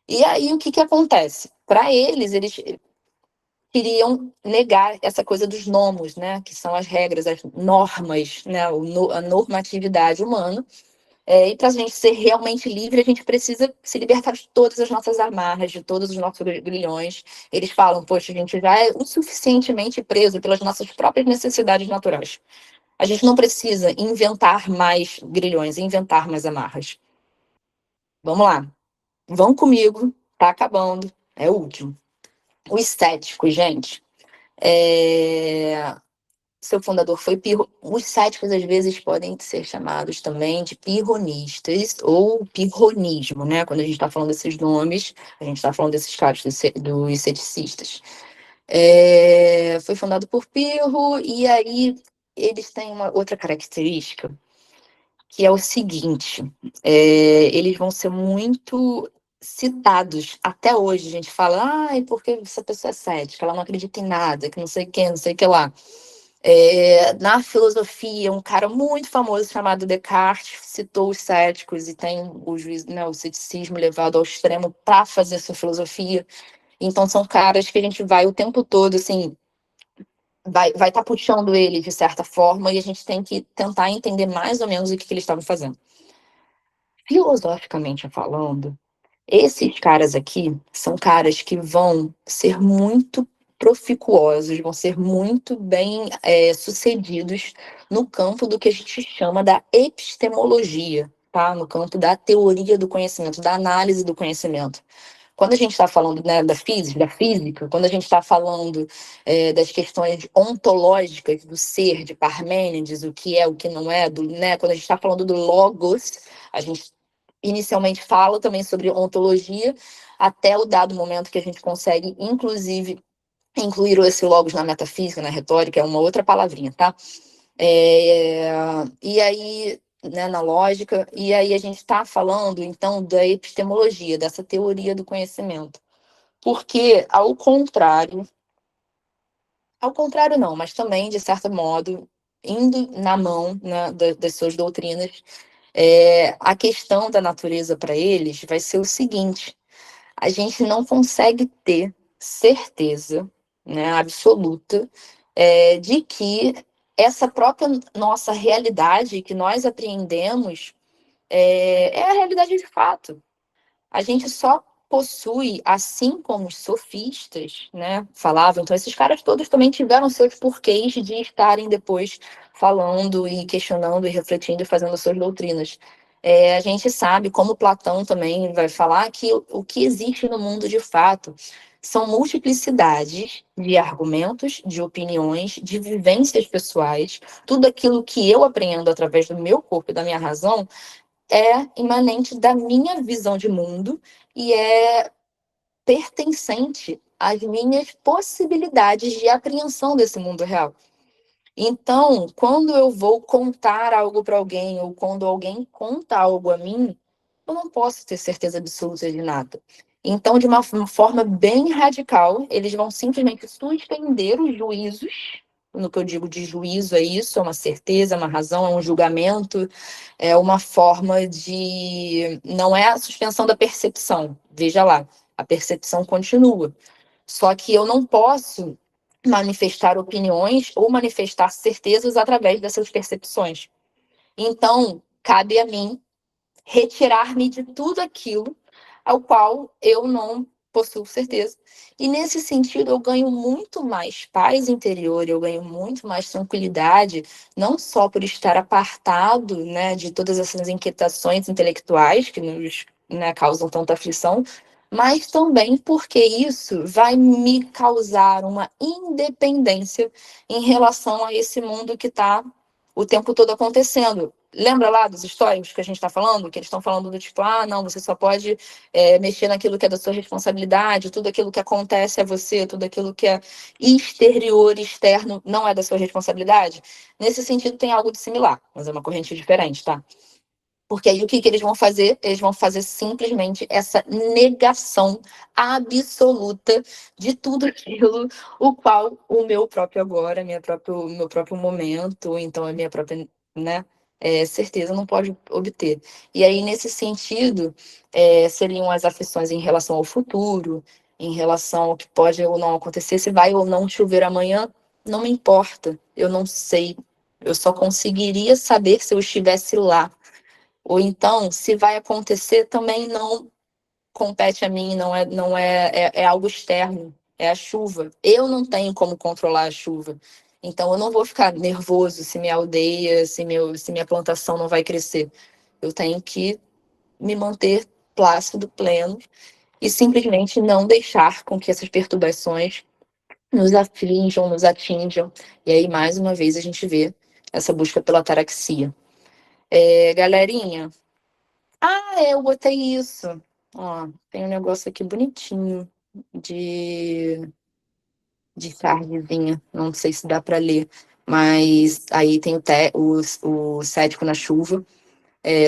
E aí o que, que acontece? Para eles queriam negar essa coisa dos nomos, né, que são as regras, as normas, né, a normatividade humana. E para a gente ser realmente livre, a gente precisa se libertar de todas as nossas amarras, de todos os nossos grilhões. Eles falam, poxa, a gente já é o suficientemente preso pelas nossas próprias necessidades naturais. A gente não precisa inventar mais grilhões, inventar mais amarras. Vamos lá. Vão comigo, tá acabando. É o último. Os céticos, gente. Seu fundador foi Pirro. Os céticos, às vezes, podem ser chamados também de pirronistas ou pirronismo, né? Quando a gente está falando desses nomes, a gente está falando desses caras, dos ceticistas. Foi fundado por Pirro, e aí eles têm uma outra característica, que é o seguinte: eles vão ser muito citados até hoje. A gente fala, ai, porque essa pessoa é cética, ela não acredita em nada, que não sei o que, não sei o que lá. Na filosofia, um cara muito famoso chamado Descartes citou os céticos e tem né, o ceticismo levado ao extremo para fazer sua filosofia. Então são caras que a gente vai o tempo todo, assim, vai estar puxando ele de certa forma, e a gente tem que tentar entender mais ou menos o que eles estavam fazendo. Filosoficamente falando, esses caras aqui são caras que vão ser muito proficuosos, vão ser muito bem sucedidos no campo do que a gente chama da epistemologia, tá? No campo da teoria do conhecimento, da análise do conhecimento. Quando a gente está falando, né, da física, quando a gente está falando das questões ontológicas do ser, de Parmênides, o que é, o que não é, né, quando a gente está falando do logos, a gente inicialmente fala também sobre ontologia, até o dado momento que a gente consegue, inclusive, incluir esse logos na metafísica, na retórica, é uma outra palavrinha, tá? E aí, né, na lógica, e aí a gente está falando, então, da epistemologia, dessa teoria do conhecimento. Porque, ao contrário não, mas também, de certo modo, indo na mão, né, das suas doutrinas, a questão da natureza para eles vai ser o seguinte: a gente não consegue ter certeza, né, absoluta, de que essa própria nossa realidade que nós apreendemos é a realidade de fato. A gente só possui, assim como os sofistas, né, falavam, então esses caras todos também tiveram seus porquês de estarem depois falando e questionando e refletindo e fazendo suas doutrinas. A gente sabe, como Platão também vai falar, que o que existe no mundo de fato são multiplicidades de argumentos, de opiniões, de vivências pessoais, tudo aquilo que eu aprendo através do meu corpo e da minha razão é imanente da minha visão de mundo e é pertencente às minhas possibilidades de apreensão desse mundo real. Então, quando eu vou contar algo para alguém ou quando alguém conta algo a mim, eu não posso ter certeza absoluta de nada. Então, de uma forma bem radical, eles vão simplesmente suspender os juízos. No que eu digo de juízo, é isso, é uma certeza, é uma razão, é um julgamento, é uma forma de. Não é a suspensão da percepção. Veja lá, a percepção continua. Só que eu não posso manifestar opiniões ou manifestar certezas através dessas percepções. Então, cabe a mim retirar-me de tudo aquilo ao qual eu não possuo certeza. E nesse sentido, eu ganho muito mais paz interior, eu ganho muito mais tranquilidade, não só por estar apartado, né, de todas essas inquietações intelectuais que nos, né, causam tanta aflição, mas também porque isso vai me causar uma independência em relação a esse mundo que está o tempo todo acontecendo. Lembra lá dos históricos que a gente está falando? Que eles estão falando do tipo, ah, não, você só pode mexer naquilo que é da sua responsabilidade, tudo aquilo que acontece a você, tudo aquilo que é exterior, externo, não é da sua responsabilidade. Nesse sentido, tem algo de similar, mas é uma corrente diferente, tá? Porque aí o que eles vão fazer? Eles vão fazer simplesmente essa negação absoluta de tudo aquilo o qual o meu próprio agora, o meu próprio momento, ou então a minha própria, né, certeza não pode obter. E aí, nesse sentido, seriam as aflições em relação ao futuro, em relação ao que pode ou não acontecer, se vai ou não chover amanhã, não me importa, eu não sei. Eu só conseguiria saber se eu estivesse lá. Ou então, se vai acontecer, também não compete a mim, é algo externo, é a chuva. Eu não tenho como controlar a chuva. Então, eu não vou ficar nervoso se minha aldeia, se minha plantação não vai crescer. Eu tenho que me manter plácido, pleno, e simplesmente não deixar com que essas perturbações nos aflijam, nos atinjam. E aí, mais uma vez, a gente vê essa busca pela ataraxia. Galerinha, eu botei isso. Ó, tem um negócio aqui bonitinho de, de cardzinha. Não sei se dá para ler. Mas aí tem o cético na chuva.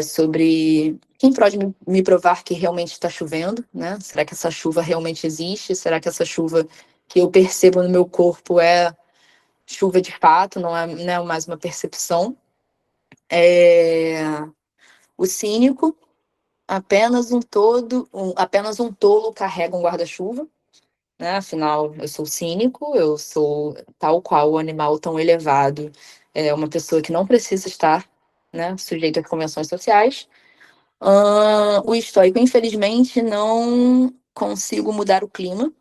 Sobre quem pode me provar que realmente está chovendo, né? Será que essa chuva realmente existe? Será que essa chuva que eu percebo no meu corpo é chuva de fato, não é mais uma percepção? É, o cínico. Apenas um tolo carrega um guarda-chuva, né? Afinal, eu sou cínico, eu sou tal qual o animal tão elevado, uma pessoa que não precisa estar, né, sujeita a convenções sociais. O estoico, infelizmente, não consigo mudar o clima,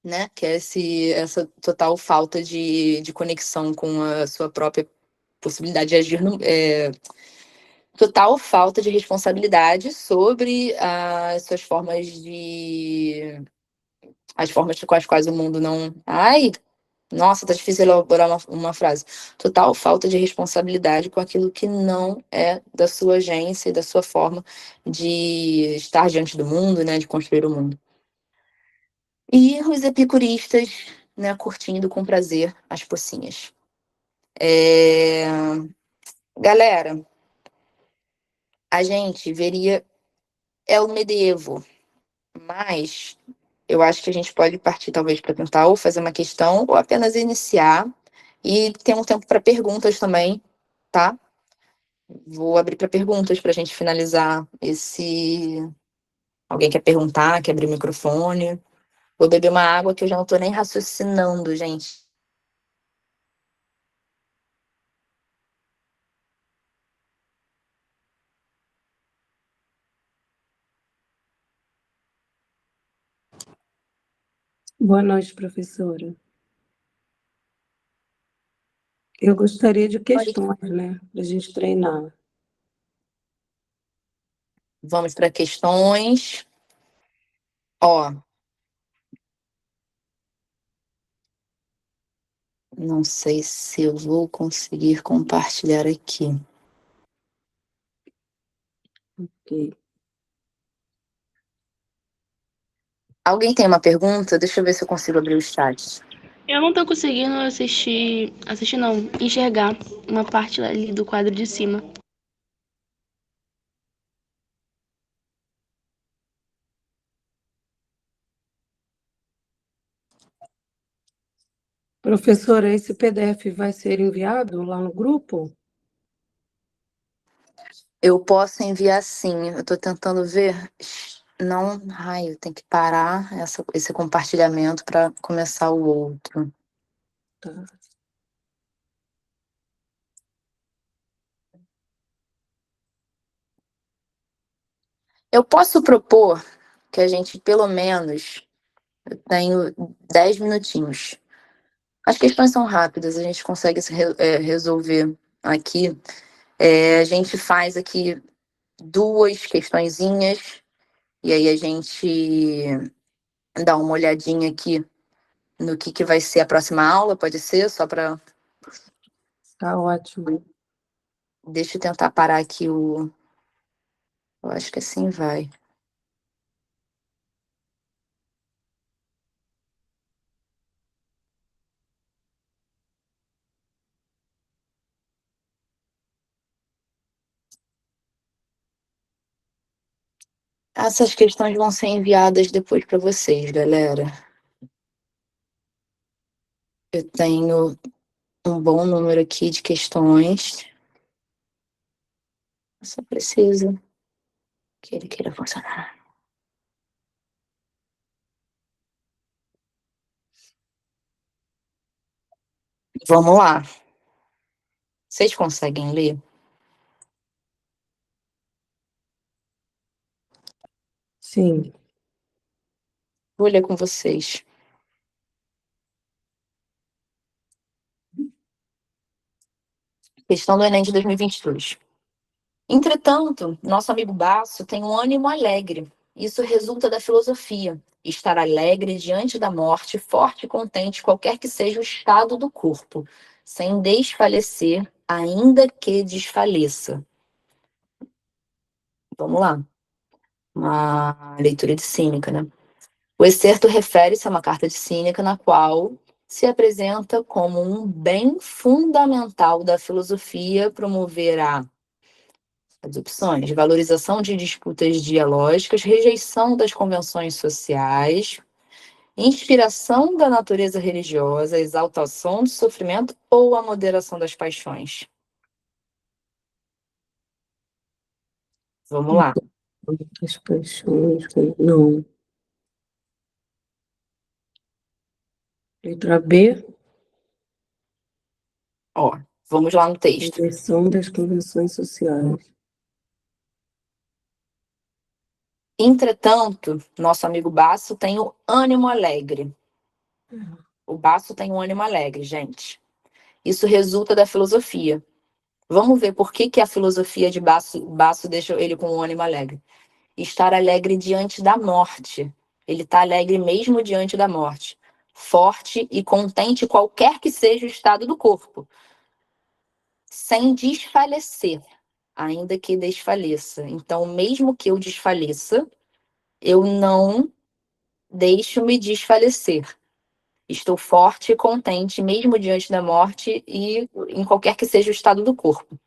né? Que é essa total falta de conexão com a sua própria possibilidade de agir total falta de responsabilidade sobre as suas formas as formas com as quais o mundo não. Ai, nossa, tá difícil elaborar uma frase. Total falta de responsabilidade com aquilo que não é da sua agência e da sua forma de estar diante do mundo, né, de construir o mundo. E os epicuristas, né, curtindo com prazer as pocinhas. Galera, a gente veria El Medievo, mas eu acho que a gente pode partir, talvez, para tentar ou fazer uma questão ou apenas iniciar. E tem um tempo para perguntas também, tá? Vou abrir para perguntas para a gente finalizar esse. Alguém quer perguntar, quer abrir o microfone? Vou beber uma água que eu já não estou nem raciocinando, gente. Boa noite, professora. Eu gostaria de questões, né, para a gente treinar. Vamos para questões. Ó, não sei se eu vou conseguir compartilhar aqui. Ok. Alguém tem uma pergunta? Deixa eu ver se eu consigo abrir o chat. Eu não tô conseguindo assistir não, enxergar uma parte ali do quadro de cima. Professora, esse PDF vai ser enviado lá no grupo? Eu posso enviar sim. Eu estou tentando ver. Não, eu tenho que parar esse compartilhamento para começar o outro. Tá. Eu posso propor que a gente, pelo menos, eu tenho 10 minutinhos. As questões são rápidas, a gente consegue resolver aqui. A gente faz aqui 2 questõezinhas, e aí a gente dá uma olhadinha aqui no que vai ser a próxima aula, pode ser? Só para... Tá ótimo. Deixa eu tentar parar aqui o... Eu acho que assim vai. Essas questões vão ser enviadas depois para vocês, galera. Eu tenho um bom número aqui de questões. Só preciso que ele queira funcionar. Vamos lá. Vocês conseguem ler? Sim. Vou ler com vocês. Questão do Enem de 2022. Entretanto, nosso amigo Basso tem um ânimo alegre. Isso resulta da filosofia. Estar alegre diante da morte, forte e contente, qualquer que seja o estado do corpo, sem desfalecer, ainda que desfaleça. Vamos lá. Uma leitura de Cínica, né? O excerto refere-se a uma carta de Cínica na qual se apresenta como um bem fundamental da filosofia promover as opções: valorização de disputas dialógicas, rejeição das convenções sociais, inspiração da natureza religiosa, exaltação do sofrimento ou a moderação das paixões. Vamos lá. As paixões, não. Letra B, Ó, vamos lá no texto. inversão das convenções sociais. Entretanto, nosso amigo Basso tem o ânimo alegre. O Basso tem um ânimo alegre, gente. Isso resulta da filosofia. Vamos ver por que a filosofia de Basso deixa ele com um ânimo alegre. Estar alegre diante da morte. Ele está alegre mesmo diante da morte. Forte e contente qualquer que seja o estado do corpo. Sem desfalecer, ainda que desfaleça. Então, mesmo que eu desfaleça, eu não deixo-me desfalecer. Estou forte e contente, mesmo diante da morte e em qualquer que seja o estado do corpo.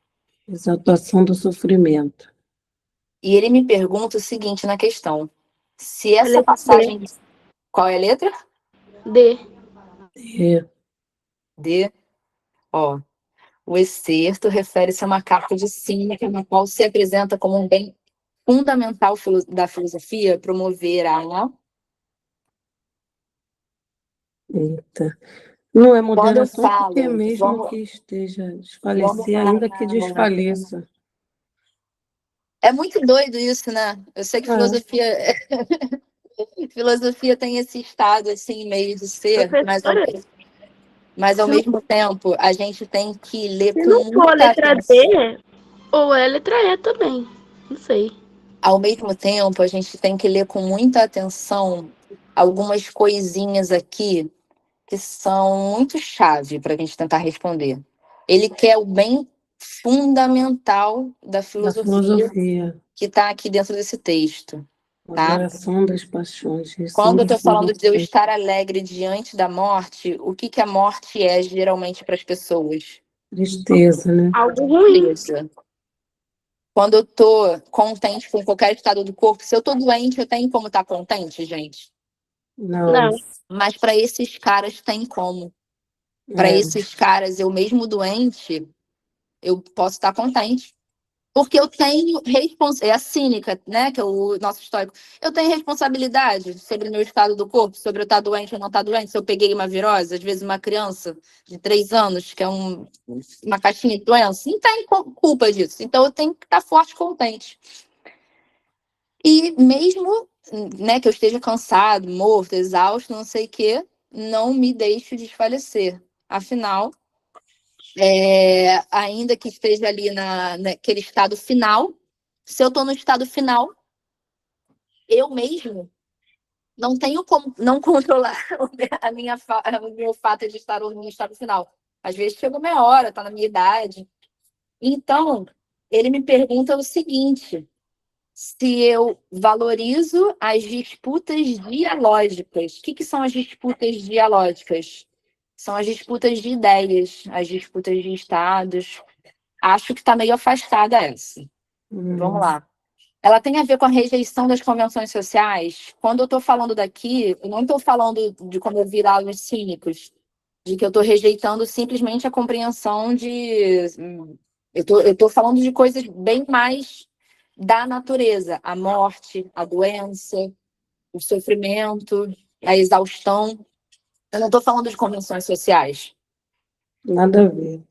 Exaltação do sofrimento. E ele me pergunta o seguinte na questão: se A essa letra passagem... Qual é a letra? D. D. D. Ó, o excerto refere-se a uma carta de Cínica, na qual se apresenta como um bem fundamental da filosofia promover a... Eita. Não é Quando eu moderação porque falo, mesmo que esteja desfalecer, vamos ainda que desfaleça. É muito doido isso, né? Eu sei que filosofia tem esse estado assim meio de ser, Professora, mas ao se não, mesmo tempo a gente tem que ler se com não for a muita letra atenção. D, ou é a letra E também. Não sei. Ao mesmo tempo, a gente tem que ler com muita atenção algumas coisinhas aqui que são muito chave para a gente tentar responder. Ele quer o bem fundamental da Da filosofia filosofia. que está aqui dentro desse texto, tá? Moderação das paixões. Restrição Quando eu do estou falando de eu sofrimento. estar alegre diante da morte, o que a morte é geralmente para as pessoas? Tristeza, né? Algo ruim. Tristeza. Quando eu estou contente com qualquer estado do corpo, se eu estou doente, eu tenho como estar contente, gente? Não. Não. Mas para esses caras tem como. Para É. esses caras, eu mesmo doente, eu posso estar contente. Porque eu tenho responsabilidade, é a cínica, né, que é o nosso histórico. Eu tenho responsabilidade sobre o meu estado do corpo, sobre eu estar doente ou não estar doente. Se eu peguei uma virose, às vezes uma criança de 3 anos, que é uma caixinha de doença, não tem culpa disso. Então eu tenho que estar forte e contente. E mesmo, né, que eu esteja cansado, morto, exausto, não sei o quê, não me deixo desfalecer. Afinal, ainda que esteja ali naquele estado final, se eu estou no estado final, eu mesmo não tenho como não controlar o meu fato de estar no estado final. Às vezes chega meia hora, tá na minha idade. Então, ele me pergunta o seguinte: se eu valorizo as disputas dialógicas. O que são as disputas dialógicas? São as disputas de ideias, as disputas de estados. Acho que está meio afastada essa. Vamos lá. Ela tem a ver com a rejeição das convenções sociais. Quando eu estou falando daqui, eu não estou falando de como eu virar os cínicos, de que eu estou rejeitando simplesmente a compreensão de... Eu estou falando de coisas bem mais da natureza. A morte, a doença, o sofrimento, a exaustão. Eu não estou falando de convenções sociais. Nada a ver.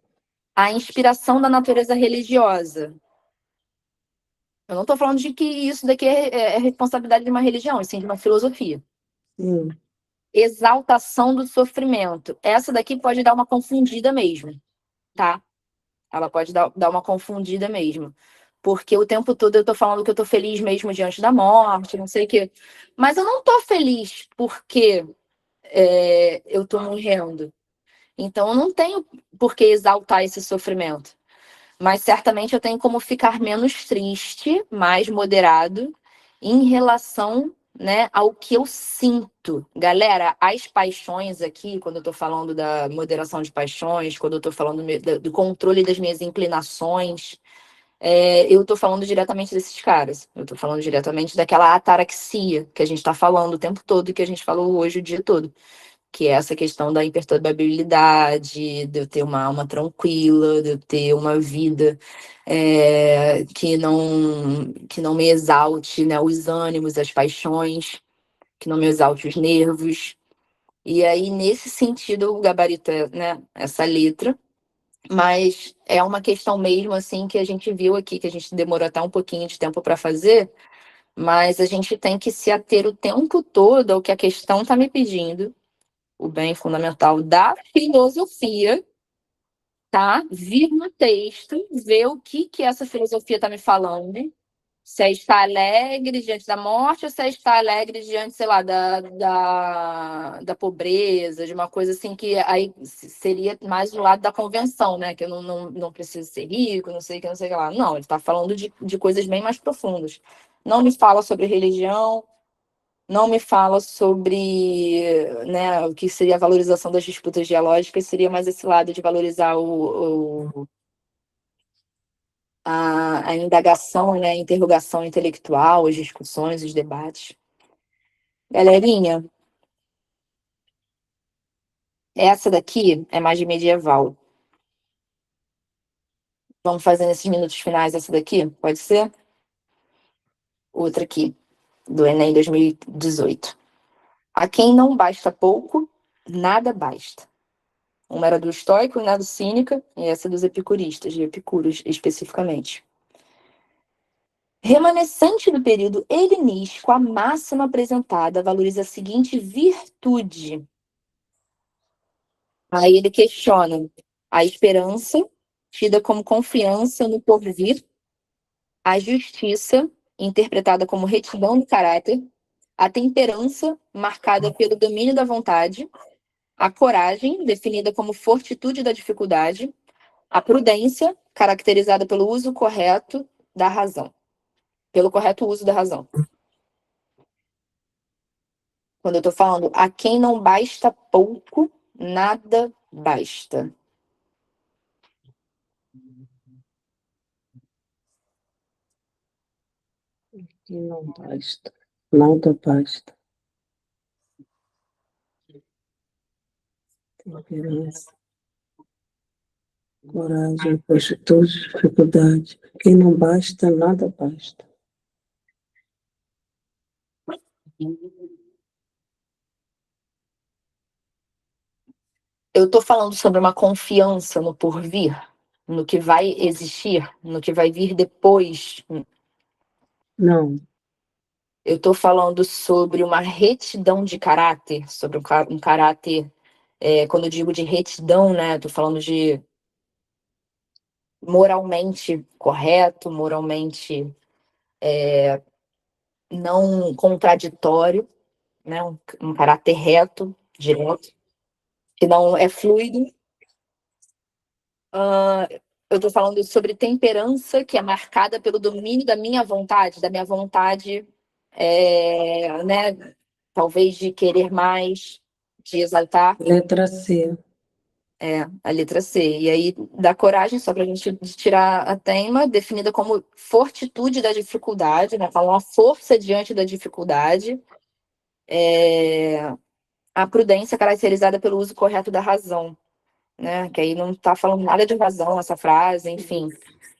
A inspiração da natureza religiosa. Eu não estou falando de que isso daqui é responsabilidade de uma religião, e sim de uma filosofia. Sim. Exaltação do sofrimento. Essa daqui pode dar uma confundida mesmo, tá? Ela pode dar uma confundida mesmo. Porque o tempo todo eu estou falando que eu estou feliz mesmo diante da morte, não sei o quê. Mas eu não estou feliz porque eu estou morrendo. Então eu não tenho por que exaltar esse sofrimento. Mas certamente eu tenho como ficar menos triste, mais moderado, em relação, né, ao que eu sinto. Galera, as paixões aqui, quando eu estou falando da moderação de paixões, quando eu estou falando do controle das minhas inclinações, eu estou falando diretamente desses caras. Eu estou falando diretamente daquela ataraxia que a gente está falando o tempo todo e que a gente falou hoje o dia todo. Que é essa questão da imperturbabilidade, de eu ter uma alma tranquila, de eu ter uma vida que não me exalte, né, os ânimos, as paixões, que não me exalte os nervos. E aí, nesse sentido, o gabarito é, né, essa letra, mas é uma questão mesmo assim que a gente viu aqui, que a gente demorou até um pouquinho de tempo para fazer, mas a gente tem que se ater o tempo todo ao que a questão está me pedindo, o bem fundamental da filosofia, tá? Vir no texto, ver o que essa filosofia está me falando. Se é estar alegre diante da morte ou se é estar alegre diante, sei lá, da pobreza, de uma coisa assim que aí seria mais do lado da convenção, né? Que eu não preciso ser rico, não sei o que, não sei o que lá. Não, ele está falando de coisas bem mais profundas. Não me fala sobre religião, não me fala sobre, né, o que seria a valorização das disputas dialógicas, seria mais esse lado de valorizar a indagação, né, a interrogação intelectual, as discussões, os debates. Galerinha, essa daqui é mais de medieval. Vamos fazer nesses minutos finais essa daqui? Pode ser? Outra aqui, do Enem 2018. A quem não basta pouco, nada basta. Uma era do estoico, né, do cínica, e essa dos epicuristas, de Epicuros especificamente. Remanescente do período helenístico, a máxima apresentada valoriza a seguinte virtude. Aí ele questiona a esperança, tida como confiança no porvir, a justiça, interpretada como retidão do caráter, a temperança, marcada pelo domínio da vontade, a coragem, definida como fortitude da dificuldade, a prudência, caracterizada pelo uso correto da razão. Pelo correto uso da razão. Quando eu estou falando a quem não basta pouco, nada basta. E não basta. Nada basta. Temperança, coragem, fortitude, dificuldade. Quem não basta, nada basta. Eu estou falando sobre uma confiança no porvir, no que vai existir, no que vai vir depois. Não. Eu estou falando sobre uma retidão de caráter, sobre um caráter, quando eu digo de retidão, né? Estou falando de moralmente correto, moralmente não contraditório, né? Um caráter reto, direto, que não é fluido. Eu estou falando sobre temperança, que é marcada pelo domínio da minha vontade, né? Talvez de querer mais, de exaltar. Letra C. A letra C. E aí dá coragem, só para a gente tirar a tema, definida como fortitude da dificuldade, né? Fala uma força diante da dificuldade. A prudência caracterizada pelo uso correto da razão, né? Que aí não está falando nada de razão essa frase, enfim.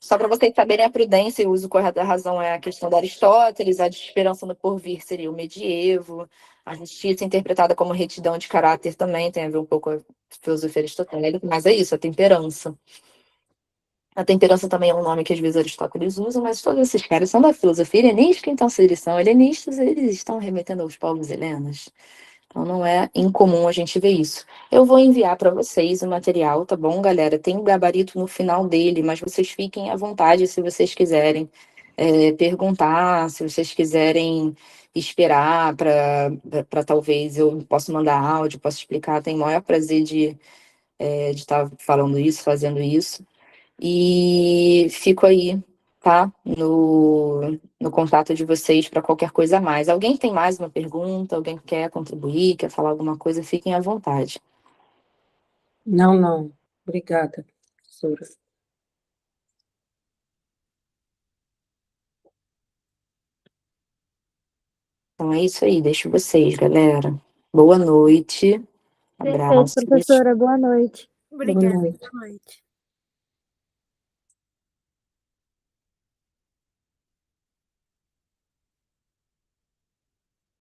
Só para vocês saberem, a prudência e o uso correto da razão é a questão de Aristóteles, a esperança no porvir seria o medievo, a justiça interpretada como retidão de caráter também tem a ver um pouco com a filosofia aristotélica, mas é isso, a temperança. A temperança também é um nome que às vezes Aristóteles usa, mas todos esses caras são da filosofia helenística, então se eles são helenistas, eles estão remetendo aos povos helenos. Então não é incomum a gente ver isso. Eu vou enviar para vocês o material, tá bom, galera? Tem um gabarito no final dele, mas vocês fiquem à vontade se vocês quiserem perguntar, se vocês quiserem esperar para talvez eu possa mandar áudio, posso explicar. Tenho o maior prazer de estar falando isso, fazendo isso. E fico aí, tá? No contato de vocês para qualquer coisa a mais. Alguém tem mais uma pergunta? Alguém quer contribuir, quer falar alguma coisa? Fiquem à vontade. Não, não. Obrigada, professora. Então é isso aí, deixo vocês, galera. Boa noite. Perfeito, Abraços. professora. Boa noite. Boa noite. Boa noite.